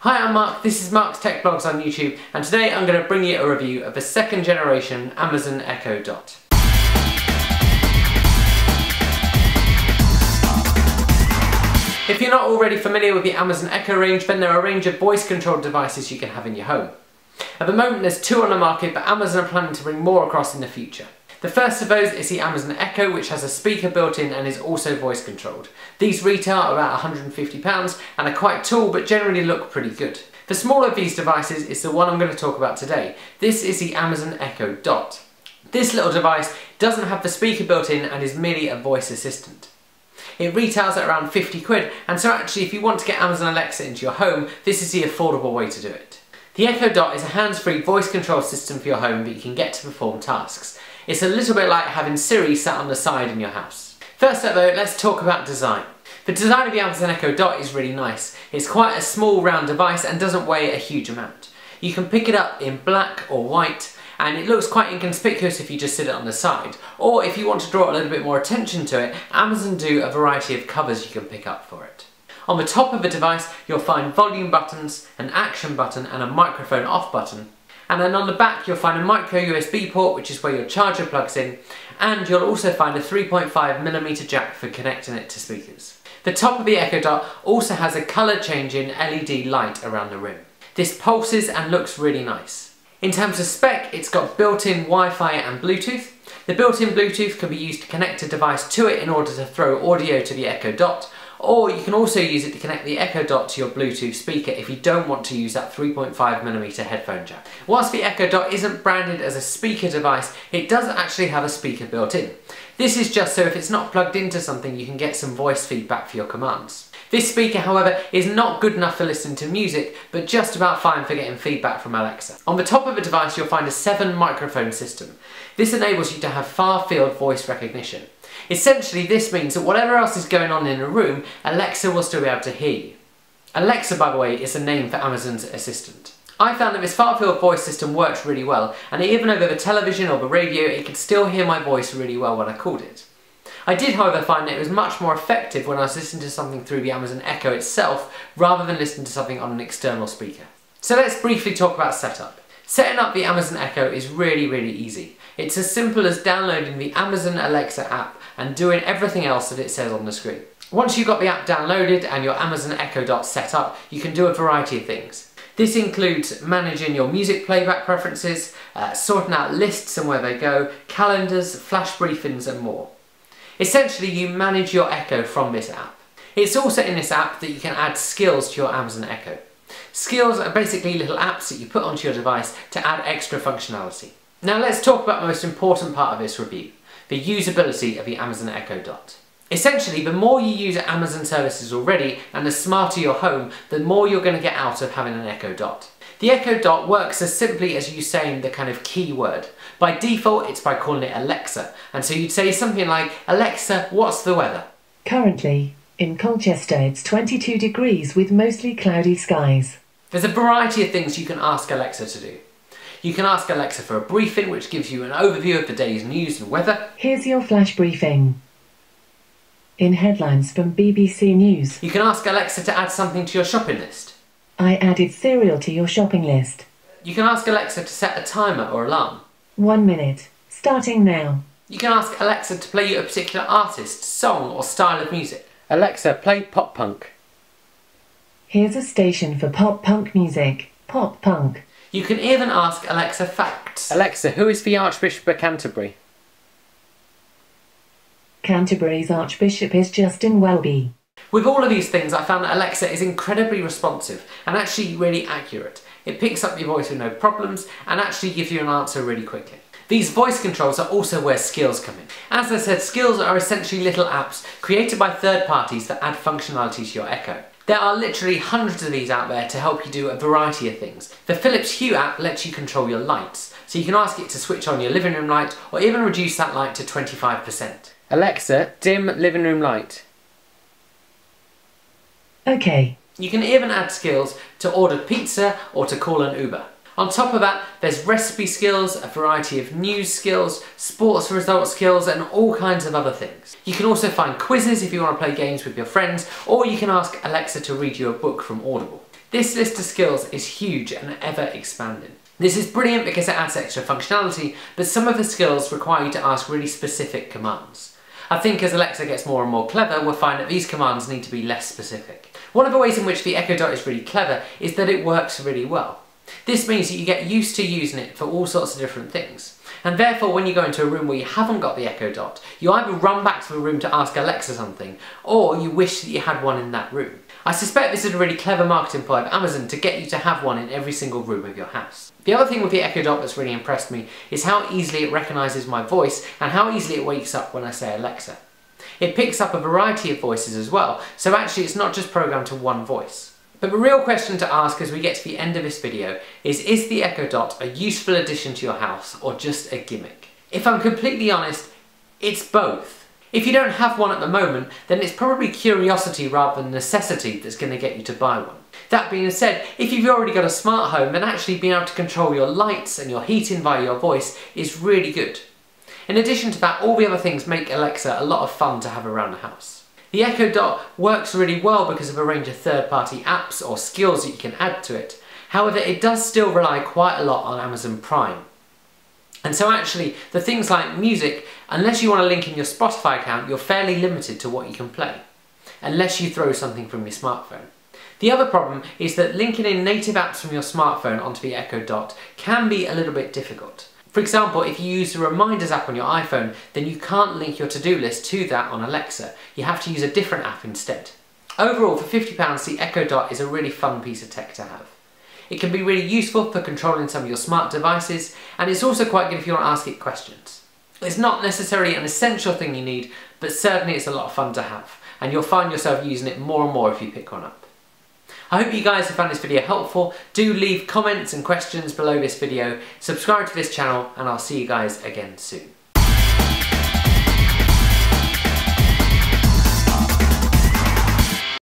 Hi, I'm Mark, this is Mark's Tech Blogs on YouTube, and today I'm going to bring you a review of the second generation Amazon Echo Dot. If you're not already familiar with the Amazon Echo range, then there are a range of voice-controlled devices you can have in your home. At the moment there's two on the market, but Amazon are planning to bring more across in the future. The first of those is the Amazon Echo, which has a speaker built in and is also voice controlled. These retail about £150 and are quite tall but generally look pretty good. The smaller of these devices is the one I'm going to talk about today. This is the Amazon Echo Dot. This little device doesn't have the speaker built in and is merely a voice assistant. It retails at around 50 quid, and so actually if you want to get Amazon Alexa into your home, this is the affordable way to do it. The Echo Dot is a hands-free voice control system for your home that you can get to perform tasks. It's a little bit like having Siri sat on the side in your house. First up though, let's talk about design. The design of the Amazon Echo Dot is really nice. It's quite a small round device and doesn't weigh a huge amount. You can pick it up in black or white, and it looks quite inconspicuous if you just sit it on the side. Or if you want to draw a little bit more attention to it, Amazon do a variety of covers you can pick up for it. On the top of the device you'll find volume buttons, an action button and a microphone off button. And then on the back you'll find a micro USB port, which is where your charger plugs in, and you'll also find a 3.5mm jack for connecting it to speakers. The top of the Echo Dot also has a colour changing LED light around the rim. This pulses and looks really nice. In terms of spec, it's got built-in Wi-Fi and Bluetooth. The built-in Bluetooth can be used to connect a device to it in order to throw audio to the Echo Dot, or you can also use it to connect the Echo Dot to your Bluetooth speaker if you don't want to use that 3.5mm headphone jack. Whilst the Echo Dot isn't branded as a speaker device, it does actually have a speaker built in. This is just so if it's not plugged into something you can get some voice feedback for your commands. This speaker, however, is not good enough for listening to music, but just about fine for getting feedback from Alexa. On the top of the device you'll find a 7 microphone system. This enables you to have far-field voice recognition. Essentially this means that whatever else is going on in a room, Alexa will still be able to hear you. Alexa, by the way, is a name for Amazon's assistant. I found that this far-field voice system works really well, and even over the television or the radio it could still hear my voice really well when I called it. I did however find that it was much more effective when I was listening to something through the Amazon Echo itself rather than listening to something on an external speaker. So let's briefly talk about setup. Setting up the Amazon Echo is really easy. It's as simple as downloading the Amazon Alexa app and doing everything else that it says on the screen. Once you've got the app downloaded and your Amazon Echo Dot set up, you can do a variety of things. This includes managing your music playback preferences, sorting out lists and where they go, calendars, flash briefings and more. Essentially you manage your Echo from this app. It's also in this app that you can add skills to your Amazon Echo. Skills are basically little apps that you put onto your device to add extra functionality. Now let's talk about the most important part of this review, the usability of the Amazon Echo Dot. Essentially, the more you use Amazon services already and the smarter your home, the more you're going to get out of having an Echo Dot. The Echo Dot works as simply as you saying the kind of keyword. By default, it's by calling it Alexa, and so you'd say something like, Alexa, what's the weather? Currently, in Colchester it's 22 degrees with mostly cloudy skies. There's a variety of things you can ask Alexa to do. You can ask Alexa for a briefing, which gives you an overview of the day's news and weather. Here's your flash briefing. In headlines from BBC News. You can ask Alexa to add something to your shopping list. I added cereal to your shopping list. You can ask Alexa to set a timer or alarm. 1 minute. Starting now. You can ask Alexa to play you a particular artist, song or style of music. Alexa, play pop punk. Here's a station for pop punk music. Pop punk. You can even ask Alexa facts. Alexa, who is the Archbishop of Canterbury? Canterbury's Archbishop is Justin Welby. With all of these things, I found that Alexa is incredibly responsive and actually really accurate. It picks up your voice with no problems and actually gives you an answer really quickly. These voice controls are also where skills come in. As I said, skills are essentially little apps created by third parties that add functionality to your Echo. There are literally hundreds of these out there to help you do a variety of things. The Philips Hue app lets you control your lights, so you can ask it to switch on your living room light or even reduce that light to 25%. Alexa, dim living room light. Okay. You can even add skills to order pizza or to call an Uber. On top of that, there's recipe skills, a variety of news skills, sports result skills, and all kinds of other things. You can also find quizzes if you want to play games with your friends, or you can ask Alexa to read you a book from Audible. This list of skills is huge and ever expanding. This is brilliant because it adds extra functionality, but some of the skills require you to ask really specific commands. I think as Alexa gets more and more clever, we'll find that these commands need to be less specific. One of the ways in which the Echo Dot is really clever is that it works really well. This means that you get used to using it for all sorts of different things. And therefore, when you go into a room where you haven't got the Echo Dot, you either run back to the room to ask Alexa something, or you wish that you had one in that room. I suspect this is a really clever marketing ploy of Amazon to get you to have one in every single room of your house. The other thing with the Echo Dot that's really impressed me is how easily it recognises my voice and how easily it wakes up when I say Alexa. It picks up a variety of voices as well, so actually it's not just programmed to one voice. But the real question to ask as we get to the end of this video is the Echo Dot a useful addition to your house or just a gimmick? If I'm completely honest, it's both. If you don't have one at the moment, then it's probably curiosity rather than necessity that's going to get you to buy one. That being said, if you've already got a smart home, then actually being able to control your lights and your heating via your voice is really good. In addition to that, all the other things make Alexa a lot of fun to have around the house. The Echo Dot works really well because of a range of third-party apps or skills that you can add to it. However, it does still rely quite a lot on Amazon Prime. And so actually, the things like music, unless you want to link in your Spotify account, you're fairly limited to what you can play, unless you throw something from your smartphone. The other problem is that linking in native apps from your smartphone onto the Echo Dot can be a little bit difficult. For example, if you use the Reminders app on your iPhone, then you can't link your to-do list to that on Alexa. You have to use a different app instead. Overall, for £50, the Echo Dot is a really fun piece of tech to have. It can be really useful for controlling some of your smart devices, and it's also quite good if you want to ask it questions. It's not necessarily an essential thing you need, but certainly it's a lot of fun to have, and you'll find yourself using it more and more if you pick one up. I hope you guys have found this video helpful. Do leave comments and questions below this video, subscribe to this channel, and I'll see you guys again soon.